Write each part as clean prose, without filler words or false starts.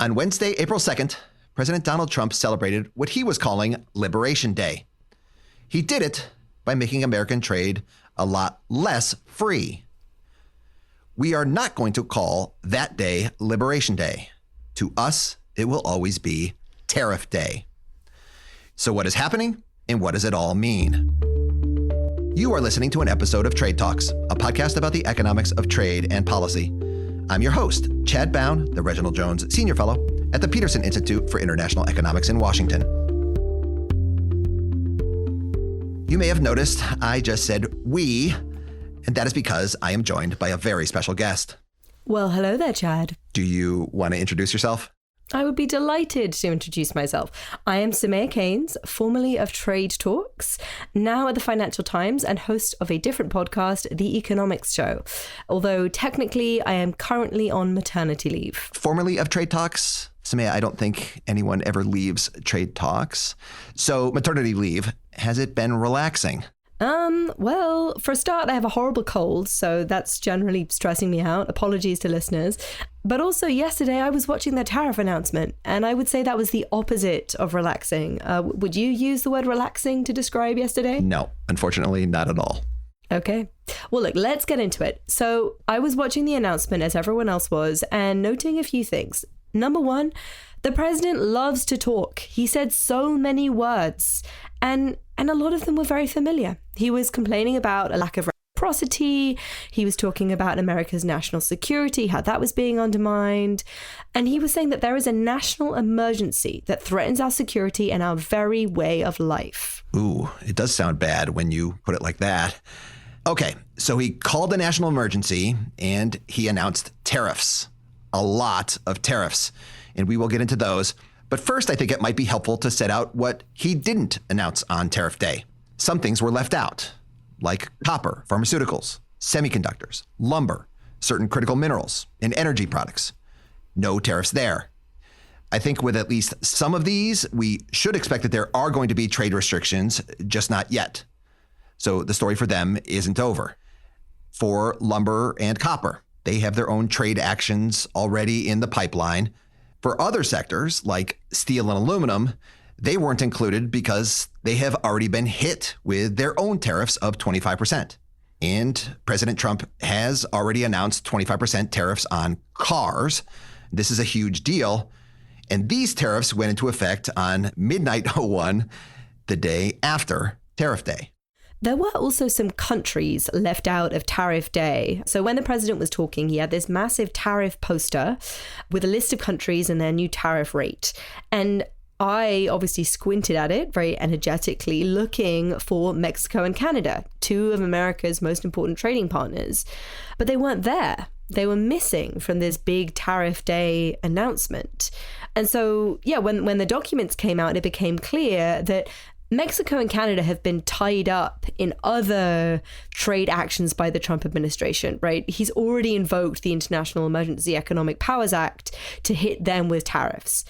On Wednesday, April 2nd, President Donald Trump celebrated what he was calling Liberation Day. He did it by making American trade a lot less free. We are not going to call that day Liberation Day. To us, it will always be Tariff Day. So what is happening and what does it all mean? You are listening to an episode of Trade Talks, a podcast about the economics of trade and policy. I'm your host, Chad Bown, the Reginald Jones Senior Fellow at the Peterson Institute for International Economics in Washington. You may have noticed I just said we, and that is because I am joined by a very special guest. Well, hello there, Chad. Do you want to introduce yourself? I would be delighted to introduce myself. I am Soumaya Keynes, formerly of Trade Talks, now at the Financial Times and host of a different podcast, The Economics Show. Although technically I am currently on maternity leave. Formerly of Trade Talks? Soumaya, I don't think anyone ever leaves Trade Talks. So maternity leave, has it been relaxing? Well, for a start, I have a horrible cold, so that's generally stressing me out. Apologies to listeners. But also yesterday I was watching the tariff announcement, and I would say that was the opposite of relaxing. Would you use the word relaxing to describe yesterday? No, unfortunately, not at all. Okay. Well, look, let's get into it. So I was watching the announcement as everyone else was and noting a few things. Number one, the president loves to talk. He said so many words, and a lot of them were very familiar. He was complaining about a lack of reciprocity. He was talking about America's national security, how that was being undermined. And he was saying that there is a national emergency that threatens our security and our very way of life. Ooh, it does sound bad when you put it like that. Okay, so he called a national emergency and he announced tariffs. A lot of tariffs. And we will get into those. But first, I think it might be helpful to set out what he didn't announce on Tariff Day. Some things were left out, like copper, pharmaceuticals, semiconductors, lumber, certain critical minerals, and energy products. No tariffs there. I think with at least some of these, we should expect that there are going to be trade restrictions, just not yet. So the story for them isn't over. For lumber and copper, they have their own trade actions already in the pipeline. For other sectors, like steel and aluminum, they weren't included because they have already been hit with their own tariffs of 25%. And President Trump has already announced 25% tariffs on cars. This is a huge deal. And these tariffs went into effect on midnight 01, the day after Tariff Day. There were also some countries left out of Tariff Day. So when the president was talking, he had this massive tariff poster with a list of countries and their new tariff rate. And I obviously squinted at it very energetically, looking for Mexico and Canada, two of America's most important trading partners. But they weren't there. They were missing from this big Tariff Day announcement. And so, yeah, when the documents came out, it became clear that Mexico and Canada have been tied up in other trade actions by the Trump administration, right? He's already invoked the International Emergency Economic Powers Act to hit them with tariffs.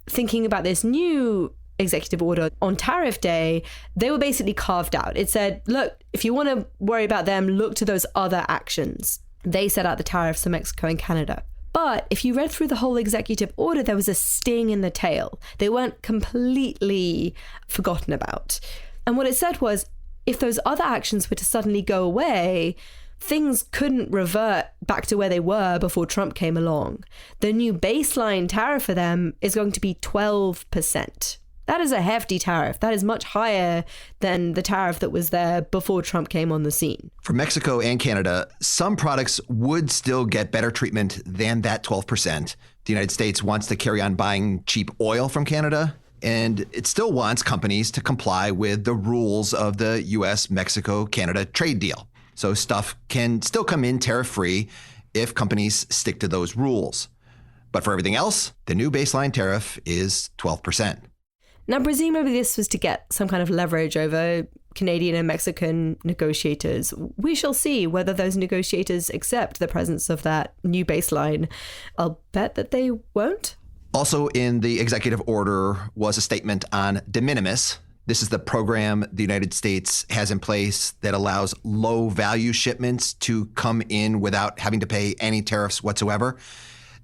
Thinking about this new executive order on Tariff Day, they were basically carved out. It said, look, if you want to worry about them, look to those other actions. They set out the tariffs for Mexico and Canada. But if you read through the whole executive order, there was a sting in the tail. They weren't completely forgotten about. And what it said was, if those other actions were to suddenly go away, things couldn't revert back to where they were before Trump came along. The new baseline tariff for them is going to be 12%. That is a hefty tariff. That is much higher than the tariff that was there before Trump came on the scene. For Mexico and Canada, some products would still get better treatment than that 12%. The United States wants to carry on buying cheap oil from Canada, and it still wants companies to comply with the rules of the U.S. Mexico-Canada trade deal. So stuff can still come in tariff-free if companies stick to those rules. But for everything else, the new baseline tariff is 12%. Now, presumably this was to get some kind of leverage over Canadian and Mexican negotiators. We shall see whether those negotiators accept the presence of that new baseline. I'll bet that they won't. Also in the executive order was a statement on de minimis. This is the program the United States has in place that allows low value shipments to come in without having to pay any tariffs whatsoever.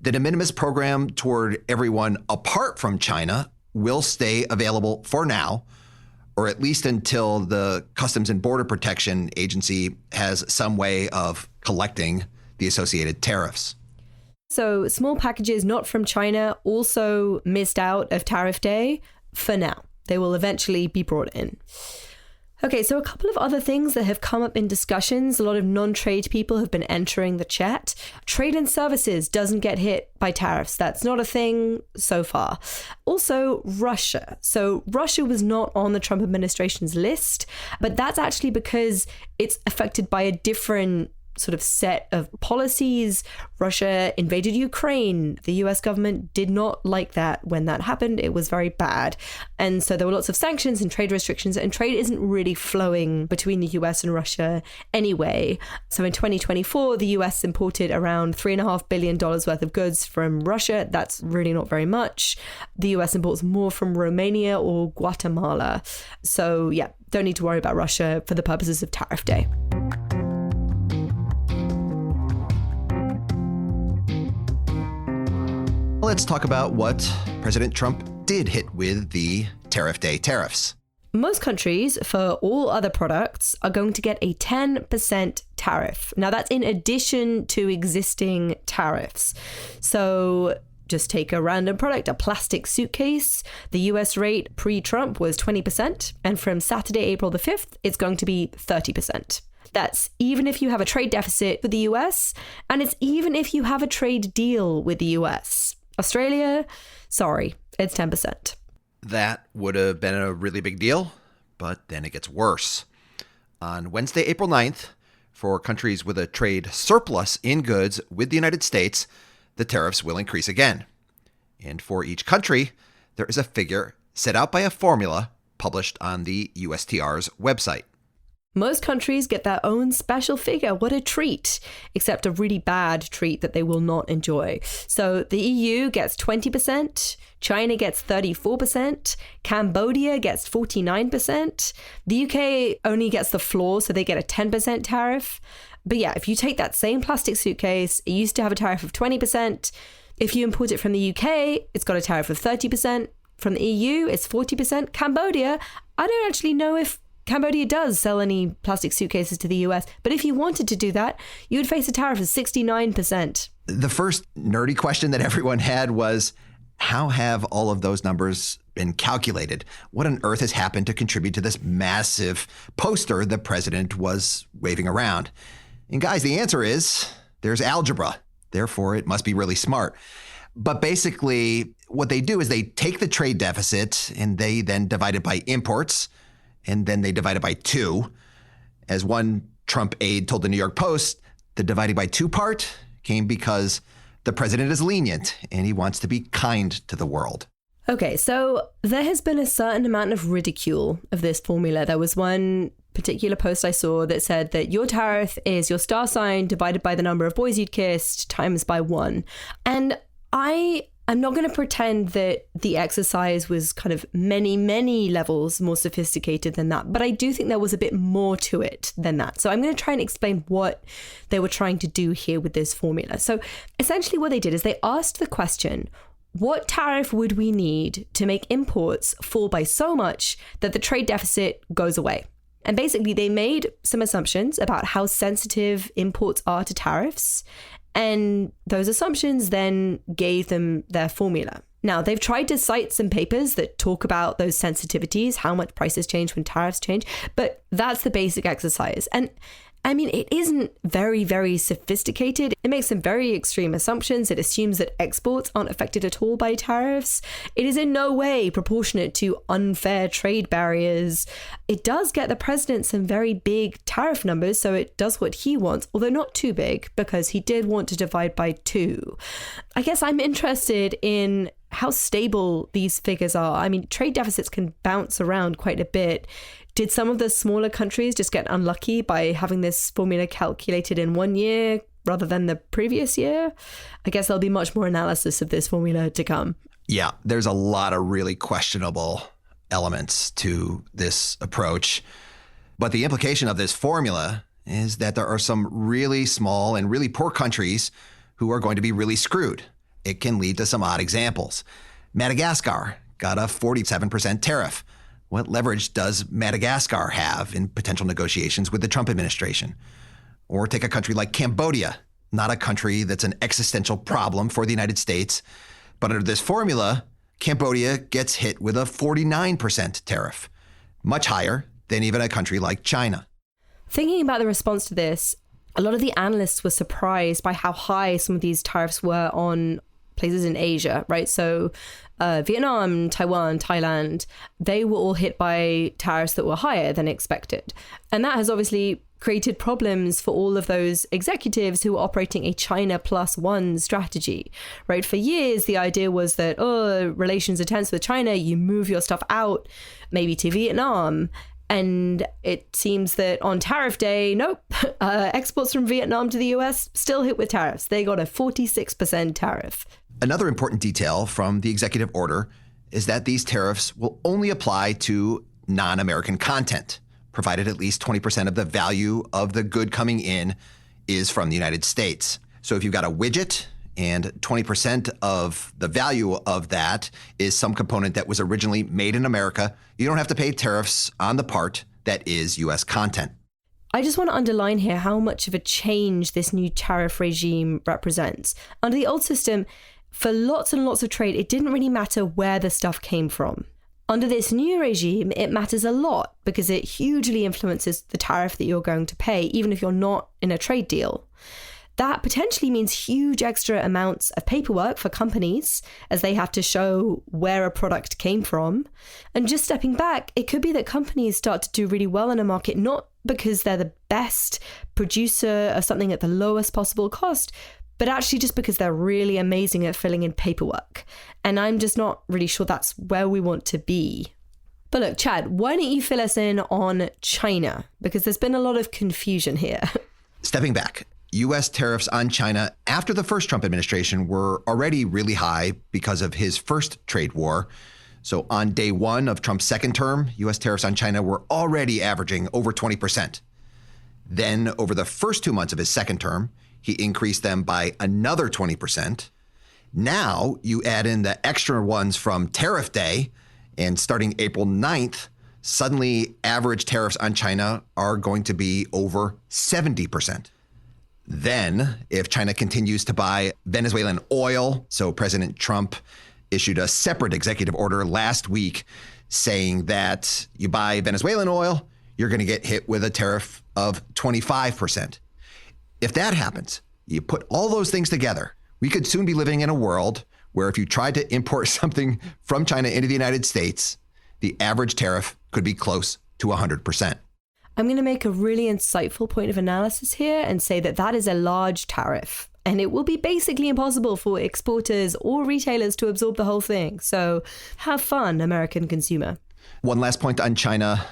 The de minimis program toward everyone apart from China will stay available for now, or at least until the Customs and Border Protection Agency has some way of collecting the associated tariffs. So small packages not from China also missed out of tariff day for now. They will eventually be brought in. Okay, so a couple of other things that have come up in discussions. A lot of non-trade people have been entering the chat. Trade and services doesn't get hit by tariffs. That's not a thing so far. Also, Russia. So Russia was not on the Trump administration's list, but that's actually because it's affected by a different sort of set of policies. Russia invaded Ukraine. The US government did not like that when that happened. It was very bad. And so there were lots of sanctions and trade restrictions, and trade isn't really flowing between the US and Russia anyway. So in 2024, the US imported around $3.5 billion worth of goods from Russia. That's really not very much. The US imports more from Romania or Guatemala. So yeah, don't need to worry about Russia for the purposes of tariff day. Let's talk about what President Trump did hit with the tariff day tariffs. Most countries, for all other products, are going to get a 10% tariff. Now, that's in addition to existing tariffs. So just take a random product, a plastic suitcase. The US rate pre-Trump was 20%. And from Saturday, April the 5th, it's going to be 30%. That's even if you have a trade deficit with the US, and it's even if you have a trade deal with the US. Australia, sorry, it's 10%. That would have been a really big deal, but then it gets worse. On Wednesday, April 9th, for countries with a trade surplus in goods with the United States, the tariffs will increase again. And for each country, there is a figure set out by a formula published on the USTR's website. Most countries get their own special figure. What a treat, except a really bad treat that they will not enjoy. So the EU gets 20%, China gets 34%, Cambodia gets 49%, the UK only gets the floor, so they get a 10% tariff. But yeah, if you take that same plastic suitcase, it used to have a tariff of 20%. If you import it from the UK, it's got a tariff of 30%. From the EU, it's 40%. Cambodia, I don't actually know if Cambodia does sell any plastic suitcases to the US, but if you wanted to do that, you would face a tariff of 69%. The first nerdy question that everyone had was, how have all of those numbers been calculated? What on earth has happened to contribute to this massive poster the president was waving around? And guys, the answer is there's algebra. Therefore, it must be really smart. But basically, what they do is they take the trade deficit and they then divide it by imports, and then they divide it by 2. As one Trump aide told the New York Post, the dividing by 2 part came because the president is lenient and he wants to be kind to the world. Okay, so there has been a certain amount of ridicule of this formula. There was one particular post I saw that said that your tariff is your star sign divided by the number of boys you'd kissed times by 1. And I'm not going to pretend that the exercise was kind of many levels more sophisticated than that, but I do think there was a bit more to it than that. So I'm going to try and explain what they were trying to do here with this formula. So essentially what they did is they asked the question, what tariff would we need to make imports fall by so much that the trade deficit goes away? And basically they made some assumptions about how sensitive imports are to tariffs. And those assumptions then gave them their formula. Now, they've tried to cite some papers that talk about those sensitivities, how much prices change when tariffs change, but that's the basic exercise. And I mean, it isn't very sophisticated. It makes some very extreme assumptions. It assumes that exports aren't affected at all by tariffs. It is in no way proportionate to unfair trade barriers. It does get the president some very big tariff numbers, so it does what he wants, although not too big, because he did want to divide by 2. I guess I'm interested in how stable these figures are. I mean, trade deficits can bounce around quite a bit. Did some of the smaller countries just get unlucky by having this formula calculated in 1 year rather than the previous year? I guess there'll be much more analysis of this formula to come. Yeah, there's a lot of really questionable elements to this approach. But the implication of this formula is that there are some really small and really poor countries who are going to be really screwed. it can lead to some odd examples. Madagascar got a 47% tariff. What leverage does Madagascar have in potential negotiations with the Trump administration? Or take a country like Cambodia, not a country that's an existential problem for the United States, but under this formula, Cambodia gets hit with a 49% tariff, much higher than even a country like China. Thinking about the response to this, a lot of the analysts were surprised by how high some of these tariffs were on places in Asia, right? So Vietnam, Taiwan, Thailand, they were all hit by tariffs that were higher than expected. And that has obviously created problems for all of those executives who are operating a China plus one strategy, right? For years, the idea was that, relations are tense with China, you move your stuff out, maybe to Vietnam. And it seems that on tariff day, nope, exports from Vietnam to the US still hit with tariffs. They got a 46% tariff. Another important detail from the executive order is that these tariffs will only apply to non-American content, provided at least 20% of the value of the good coming in is from the United States. So if you've got a widget and 20% of the value of that is some component that was originally made in America, you don't have to pay tariffs on the part that is U.S. content. I just want to underline here how much of a change this new tariff regime represents. Under the old system, for lots and lots of trade, it didn't really matter where the stuff came from. Under this new regime, it matters a lot because it hugely influences the tariff that you're going to pay, even if you're not in a trade deal. That potentially means huge extra amounts of paperwork for companies as they have to show where a product came from. And just stepping back, it could be that companies start to do really well in a market, not because they're the best producer of something at the lowest possible cost, but actually just because they're really amazing at filling in paperwork. And I'm just not really sure that's where we want to be. But look, Chad, why don't you fill us in on China? Because there's been a lot of confusion here. Stepping back, U.S. tariffs on China after the first Trump administration were already really high because of his first trade war. So on day one of Trump's second term, U.S. tariffs on China were already averaging over 20%. Then over the first 2 months of his second term, he increased them by another 20%. Now you add in the extra ones from tariff day, and starting April 9th, suddenly average tariffs on China are going to be over 70%. Then, if China continues to buy Venezuelan oil, so President Trump issued a separate executive order last week saying that you buy Venezuelan oil, you're going to get hit with a tariff of 25%. If that happens, you put all those things together, we could soon be living in a world where if you tried to import something from China into the United States, the average tariff could be close to 100%. I'm going to make a really insightful point of analysis here and say that that is a large tariff, and it will be basically impossible for exporters or retailers to absorb the whole thing. So have fun, American consumer. One last point on China.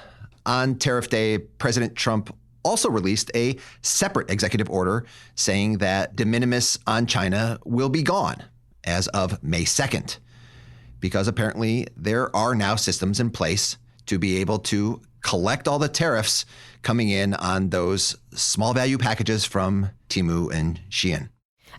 On tariff day, President Trump also released a separate executive order saying that de minimis on China will be gone as of May 2nd, because apparently there are now systems in place to be able to collect all the tariffs coming in on those small value packages from Temu and Shein.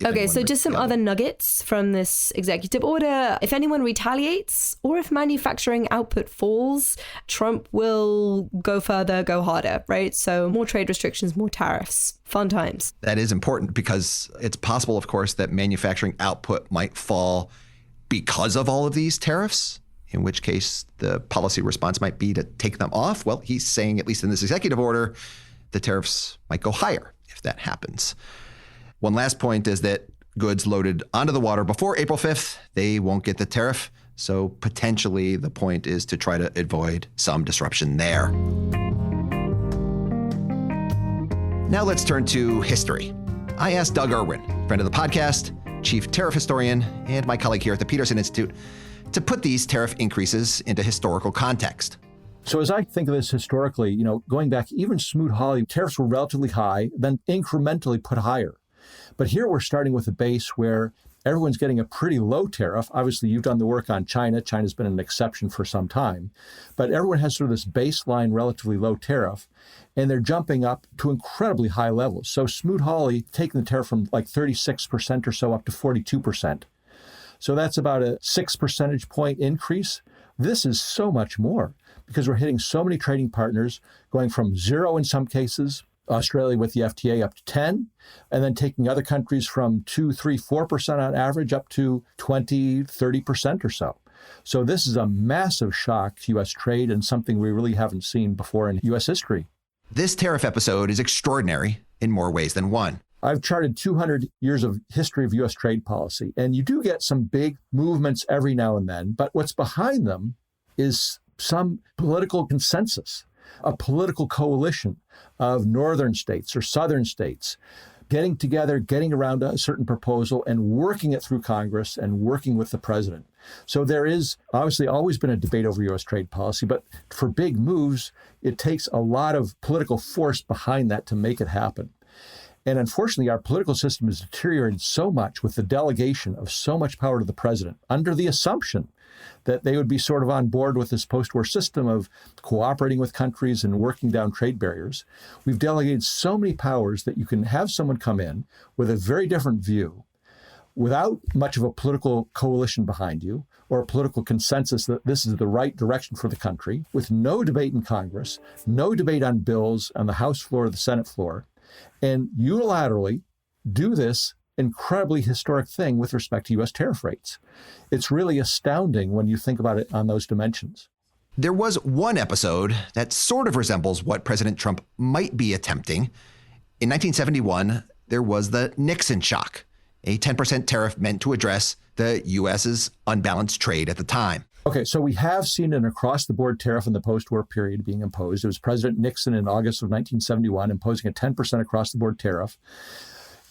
Okay, so just some other nuggets from this executive order. If anyone retaliates or if manufacturing output falls, Trump will go further, go harder, right? So more trade restrictions, more tariffs. Fun times. That is important because it's possible, of course, that manufacturing output might fall because of all of these tariffs, in which case the policy response might be to take them off. Well, he's saying, at least in this executive order, the tariffs might go higher if that happens. One last point is that goods loaded onto the water before April 5th, they won't get the tariff. So potentially the point is to try to avoid some disruption there. Now let's turn to history. I asked Doug Irwin, friend of the podcast, chief tariff historian, and my colleague here at the Peterson Institute, to put these tariff increases into historical context. So as I think of this historically, going back even Smoot-Hawley, tariffs were relatively high, then incrementally put higher. But here we're starting with a base where everyone's getting a pretty low tariff. Obviously, you've done the work on China. China's been an exception for some time. But everyone has sort of this baseline relatively low tariff, and they're jumping up to incredibly high levels. So Smoot-Hawley taking the tariff from like 36% or so up to 42%. So that's about a 6 percentage point increase. This is so much more because we're hitting so many trading partners, going from 0 in some cases, Australia with the FTA up to 10, and then taking other countries from 2, 3, 4% on average up to 20, 30% or so. So this is a massive shock to U.S. trade and something we really haven't seen before in U.S. history. This tariff episode is extraordinary in more ways than one. I've charted 200 years of history of U.S. trade policy, and you do get some big movements every now and then, but what's behind them is some political consensus, a political coalition of northern states or southern states getting together, getting around a certain proposal and working it through Congress and working with the president. So there is obviously always been a debate over U.S. trade policy, but for big moves, it takes a lot of political force behind that to make it happen. And unfortunately, our political system has deteriorated so much with the delegation of so much power to the president under the assumption that they would be sort of on board with this post-war system of cooperating with countries and working down trade barriers. We've delegated so many powers that you can have someone come in with a very different view without much of a political coalition behind you or a political consensus that this is the right direction for the country, with no debate in Congress, no debate on bills on the House floor or the Senate floor, and unilaterally do this incredibly historic thing with respect to U.S. tariff rates. It's really astounding when you think about it on those dimensions. There was one episode that sort of resembles what President Trump might be attempting. In 1971, there was the Nixon shock, a 10% tariff meant to address the U.S.'s unbalanced trade at the time. Okay, so we have seen an across-the-board tariff in the post-war period being imposed. It was President Nixon in August of 1971 imposing a 10% across-the-board tariff.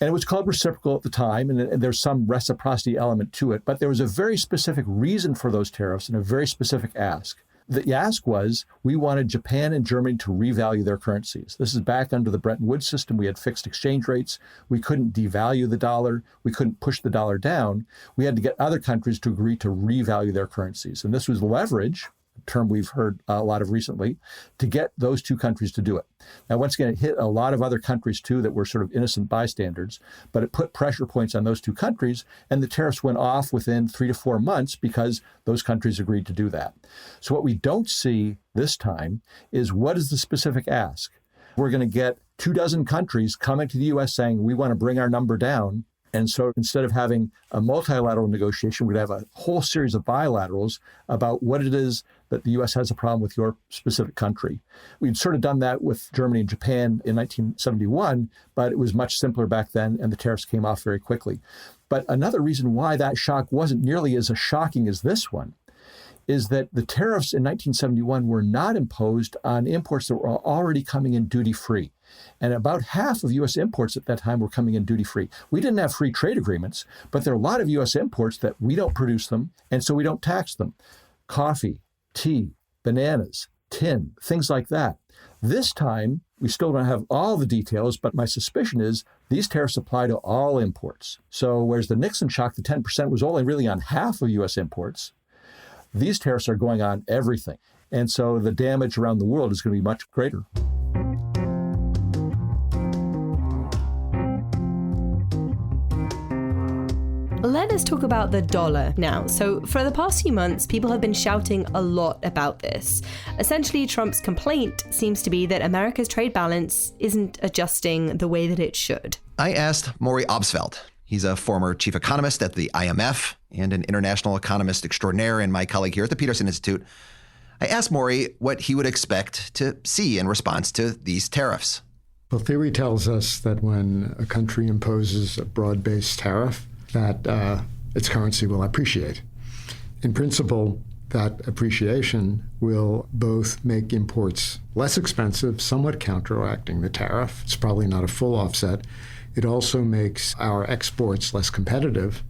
And it was called reciprocal at the time, and there's some reciprocity element to it. But there was a very specific reason for those tariffs and a very specific ask. The ask was, we wanted Japan and Germany to revalue their currencies. This is back under the Bretton Woods system. We had fixed exchange rates. We couldn't devalue the dollar. We couldn't push the dollar down. We had to get other countries to agree to revalue their currencies. And this was leverage, a term we've heard a lot of recently, to get those two countries to do it. Now, once again, it hit a lot of other countries, too, that were sort of innocent bystanders, but it put pressure points on those two countries, and the tariffs went off within 3 to 4 months because those countries agreed to do that. So what we don't see this time is what is the specific ask? We're going to get 24 countries coming to the U.S. saying, we want to bring our number down. And so instead of having a multilateral negotiation, we're going to have a whole series of bilaterals about what it is that the U.S. has a problem with your specific country. We'd sort of done that with Germany and Japan in 1971, but it was much simpler back then, and the tariffs came off very quickly. But another reason why that shock wasn't nearly as shocking as this one is that the tariffs in 1971 were not imposed on imports that were already coming in duty-free. And about half of U.S. imports at that time were coming in duty-free. We didn't have free trade agreements, but there are a lot of U.S. imports that we don't produce them, and so we don't tax them. Coffee, tea, bananas, tin, things like that. This time, we still don't have all the details, but my suspicion is these tariffs apply to all imports. So whereas the Nixon shock, the 10% was only really on half of U.S. imports, these tariffs are going on everything. And so the damage around the world is going to be much greater. Let us talk about the dollar now. So for the past few months, people have been shouting a lot about this. Essentially, Trump's complaint seems to be that America's trade balance isn't adjusting the way that it should. I asked Maurice Obstfeld. He's a former chief economist at the IMF and an international economist extraordinaire and my colleague here at the Peterson Institute. I asked Maurice what he would expect to see in response to these tariffs. Well, theory tells us that when a country imposes a broad-based tariff, that its currency will appreciate. In principle, that appreciation will both make imports less expensive, somewhat counteracting the tariff. It's probably not a full offset. It also makes our exports less competitive,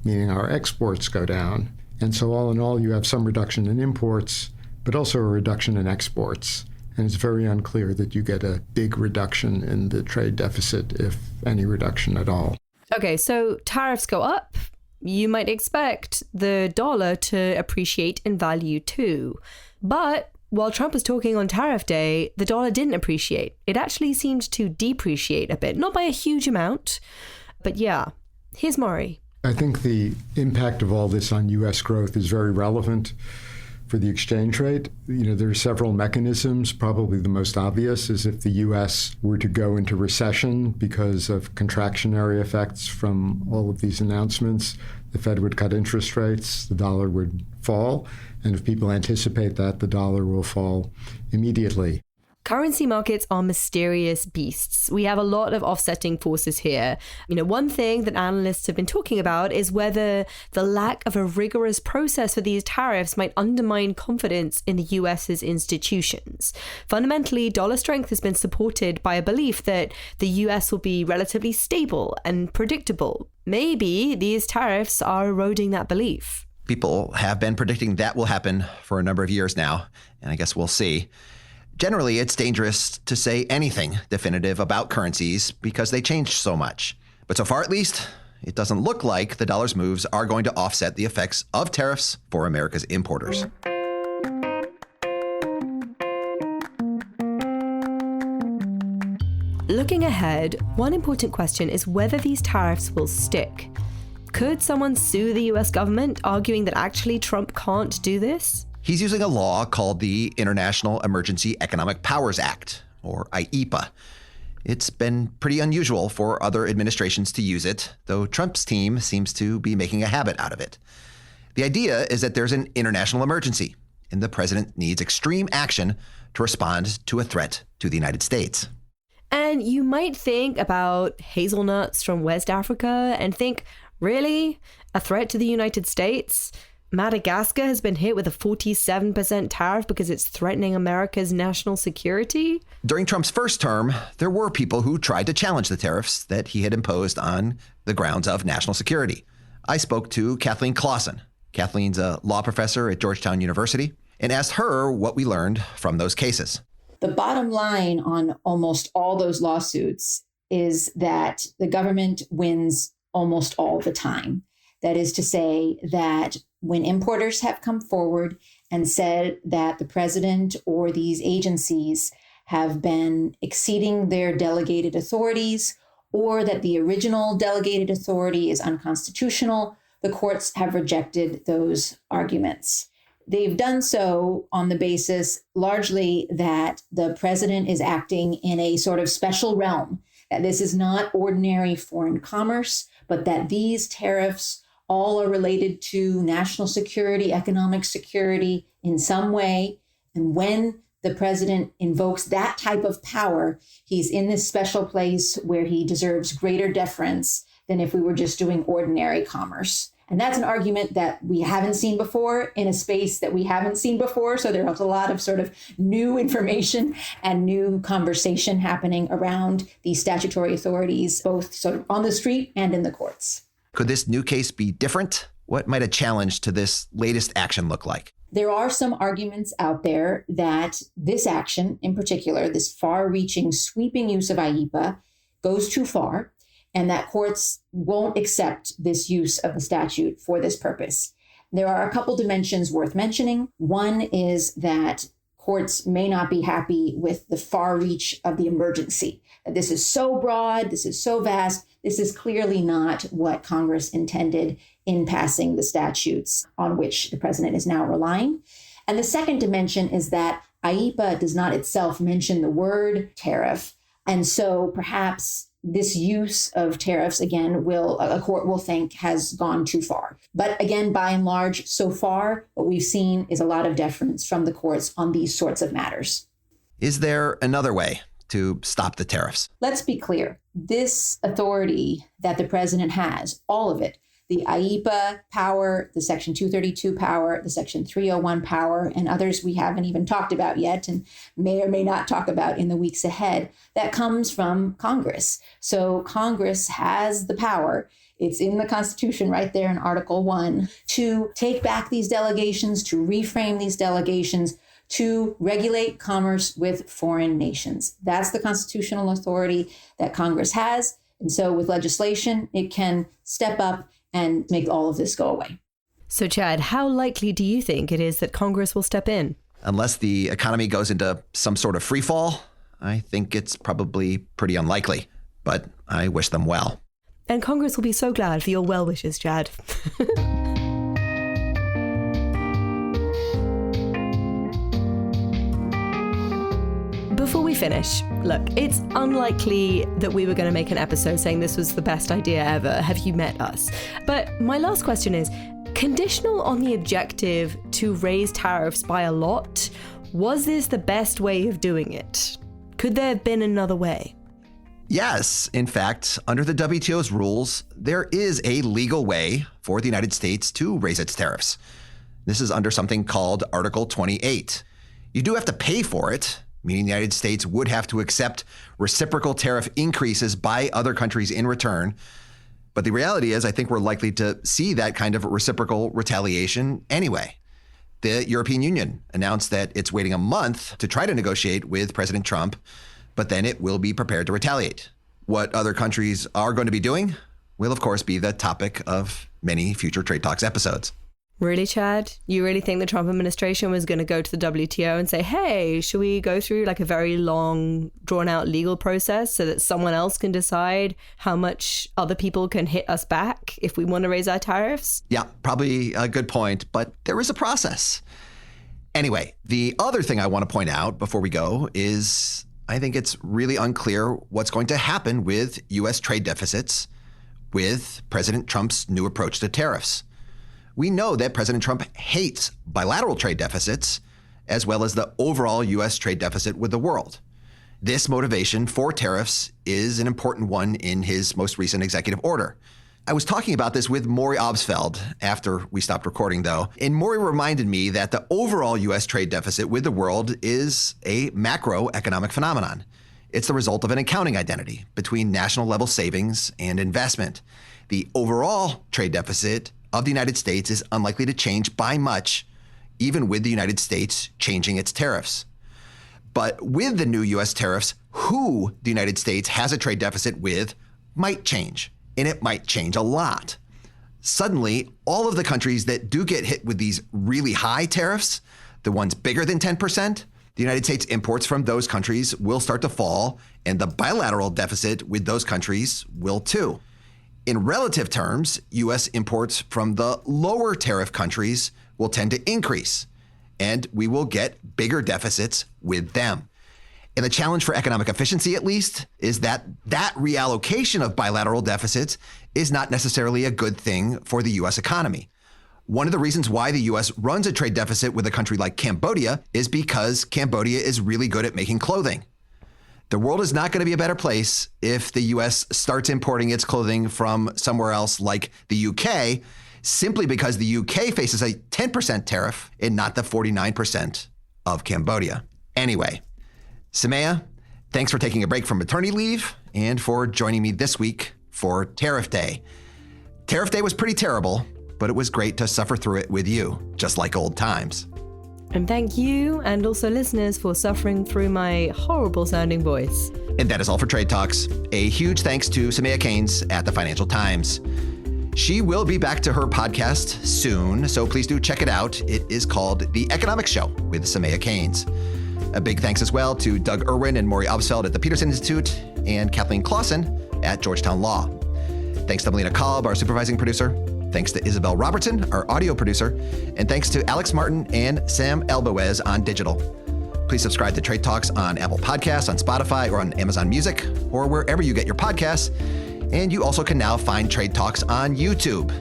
meaning our exports go down. And so all in all, you have some reduction in imports, but also a reduction in exports. And it's very unclear that you get a big reduction in the trade deficit, if any reduction at all. Okay, so tariffs go up. You might expect the dollar to appreciate in value too. But while Trump was talking on Tariff Day, the dollar didn't appreciate. It actually seemed to depreciate a bit, not by a huge amount, but yeah. Here's Maury. I think the impact of all this on U.S. growth is very relevant for the exchange rate. There are several mechanisms. Probably the most obvious is if the U.S. were to go into recession because of contractionary effects from all of these announcements, the Fed would cut interest rates, the dollar would fall, and if people anticipate that, the dollar will fall immediately. Currency markets are mysterious beasts. We have a lot of offsetting forces here. One thing that analysts have been talking about is whether the lack of a rigorous process for these tariffs might undermine confidence in the US's institutions. Fundamentally, dollar strength has been supported by a belief that the US will be relatively stable and predictable. Maybe these tariffs are eroding that belief. People have been predicting that will happen for a number of years now, and I guess we'll see. Generally, it's dangerous to say anything definitive about currencies because they change so much. But so far, at least, it doesn't look like the dollar's moves are going to offset the effects of tariffs for America's importers. Looking ahead, one important question is whether these tariffs will stick. Could someone sue the US government, arguing that actually Trump can't do this? He's using a law called the International Emergency Economic Powers Act, or IEPA. It's been pretty unusual for other administrations to use it, though Trump's team seems to be making a habit out of it. The idea is that there's an international emergency, and the president needs extreme action to respond to a threat to the United States. And you might think about hazelnuts from West Africa and think, really? A threat to the United States? Madagascar has been hit with a 47% tariff because it's threatening America's national security? During Trump's first term, there were people who tried to challenge the tariffs that he had imposed on the grounds of national security. I spoke to Kathleen Claussen. Kathleen's a law professor at Georgetown University, and asked her what we learned from those cases. The bottom line on almost all those lawsuits is that the government wins almost all the time. That is to say that when importers have come forward and said that the president or these agencies have been exceeding their delegated authorities, or that the original delegated authority is unconstitutional, the courts have rejected those arguments. They've done so on the basis largely that the president is acting in a sort of special realm, that this is not ordinary foreign commerce, but that these tariffs all are related to national security, economic security in some way. And when the president invokes that type of power, he's in this special place where he deserves greater deference than if we were just doing ordinary commerce. And that's an argument that we haven't seen before in a space that we haven't seen before. So there's a lot of sort of new information and new conversation happening around these statutory authorities, both sort of on the street and in the courts. Could this new case be different? What might a challenge to this latest action look like? There are some arguments out there that this action, in particular, this far-reaching, sweeping use of IEPA, goes too far, and that courts won't accept this use of the statute for this purpose. There are a couple dimensions worth mentioning. One is that courts may not be happy with the far reach of the emergency. This is so broad, this is so vast, this is clearly not what Congress intended in passing the statutes on which the president is now relying. And the second dimension is that IEPA does not itself mention the word tariff. And so perhaps this use of tariffs, again, a court will think has gone too far. But again, by and large, so far, what we've seen is a lot of deference from the courts on these sorts of matters. Is there another way to stop the tariffs? Let's be clear. This authority that the president has, all of it, the IEPA power, the Section 232 power, the Section 301 power, and others we haven't even talked about yet and may or may not talk about in the weeks ahead, that comes from Congress. So Congress has the power, it's in the Constitution right there in Article 1, to take back these delegations, to reframe these delegations, to regulate commerce with foreign nations. That's the constitutional authority that Congress has. And so with legislation, it can step up and make all of this go away. So, Chad, how likely do you think it is that Congress will step in? Unless the economy goes into some sort of free fall, I think it's probably pretty unlikely, but I wish them well. And Congress will be so glad for your well wishes, Chad. Before we finish, look, it's unlikely that we were going to make an episode saying this was the best idea ever. Have you met us? But my last question is, conditional on the objective to raise tariffs by a lot, was this the best way of doing it? Could there have been another way? Yes. In fact, under the WTO's rules, there is a legal way for the United States to raise its tariffs. This is under something called Article 28. You do have to pay for it, meaning the United States would have to accept reciprocal tariff increases by other countries in return. But the reality is, I think we're likely to see that kind of reciprocal retaliation anyway. The European Union announced that it's waiting a month to try to negotiate with President Trump, but then it will be prepared to retaliate. What other countries are going to be doing will, of course, be the topic of many future Trade Talks episodes. Really, Chad? You really think the Trump administration was going to go to the WTO and say, hey, should we go through like a very long, drawn-out legal process so that someone else can decide how much other people can hit us back if we want to raise our tariffs? Yeah, probably a good point, but there is a process. Anyway, the other thing I want to point out before we go is I think it's really unclear what's going to happen with U.S. trade deficits with President Trump's new approach to tariffs. We know that President Trump hates bilateral trade deficits, as well as the overall U.S. trade deficit with the world. This motivation for tariffs is an important one in his most recent executive order. I was talking about this with Maurice Obstfeld after we stopped recording, though, and Maurice reminded me that the overall U.S. trade deficit with the world is a macroeconomic phenomenon. It's the result of an accounting identity between national-level savings and investment. The overall trade deficit of the United States is unlikely to change by much, even with the United States changing its tariffs. But with the new U.S. tariffs, who the United States has a trade deficit with might change, and it might change a lot. Suddenly, all of the countries that do get hit with these really high tariffs, the ones bigger than 10%, the United States imports from those countries will start to fall, and the bilateral deficit with those countries will too. In relative terms, U.S. imports from the lower tariff countries will tend to increase, and we will get bigger deficits with them. And the challenge for economic efficiency, at least, is that reallocation of bilateral deficits is not necessarily a good thing for the U.S. economy. One of the reasons why the U.S. runs a trade deficit with a country like Cambodia is because Cambodia is really good at making clothing. The world is not going to be a better place if the U.S. starts importing its clothing from somewhere else like the U.K., simply because the U.K. faces a 10% tariff and not the 49% of Cambodia. Anyway, Soumaya, thanks for taking a break from maternity leave and for joining me this week for Tariff Day. Tariff Day was pretty terrible, but it was great to suffer through it with you, just like old times. And thank you and also listeners for suffering through my horrible sounding voice. And that is all for Trade Talks. A huge thanks to Soumaya Keynes at the Financial Times. She will be back to her podcast soon, so please do check it out. It is called The Economics Show with Soumaya Keynes. A big thanks as well to Doug Irwin and Maurice Obstfeld at the Peterson Institute and Kathleen Claussen at Georgetown Law. Thanks to Melina Kolb, our supervising producer. Thanks to Isabel Robertson, our audio producer, and thanks to Alex Martin and Sam Elbowez on digital. Please subscribe to Trade Talks on Apple Podcasts, on Spotify, or on Amazon Music, or wherever you get your podcasts. And you also can now find Trade Talks on YouTube.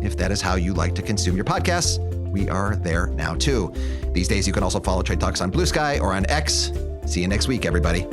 If that is how you like to consume your podcasts, we are there now too. These days, you can also follow Trade Talks on Blue Sky or on X. See you next week, everybody.